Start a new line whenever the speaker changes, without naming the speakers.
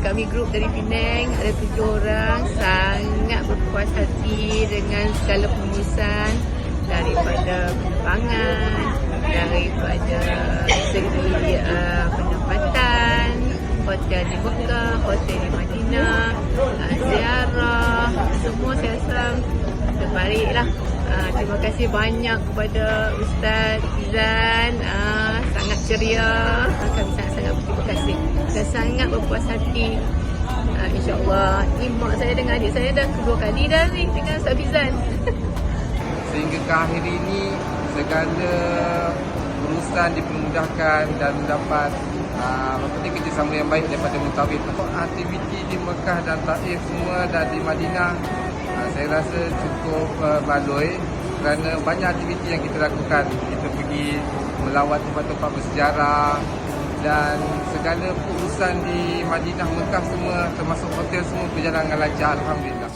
kami grup dari Penang, ada 7 orang, sangat berpuas hati dengan segala pengurusan daripada penerbangan, daripada segi penempatan, hotel di Mekah, hotel di Madinah, ziarah, semua saya rasa terbaiklah. Terima kasih banyak kepada Ustaz Izan, sangat ceria, kami sangat-sangat berterima kasih dan sangat berpuas hati. InsyaAllah, ni mak saya dengan adik saya dah kedua kali dah ni dengan Ustaz Izan.
Sehingga ke akhir ini segala urusan dipermudahkan dan mendapat kerjasama yang baik daripada Mutawif. Aktiviti di Mekah dan Taif semua dan di Madinah saya rasa cukup baloi kerana banyak aktiviti yang kita lakukan. Kita pergi melawat tempat-tempat bersejarah dan segala urusan di Madinah, Mekah semua termasuk hotel semua berjalan dengan lancar, alhamdulillah.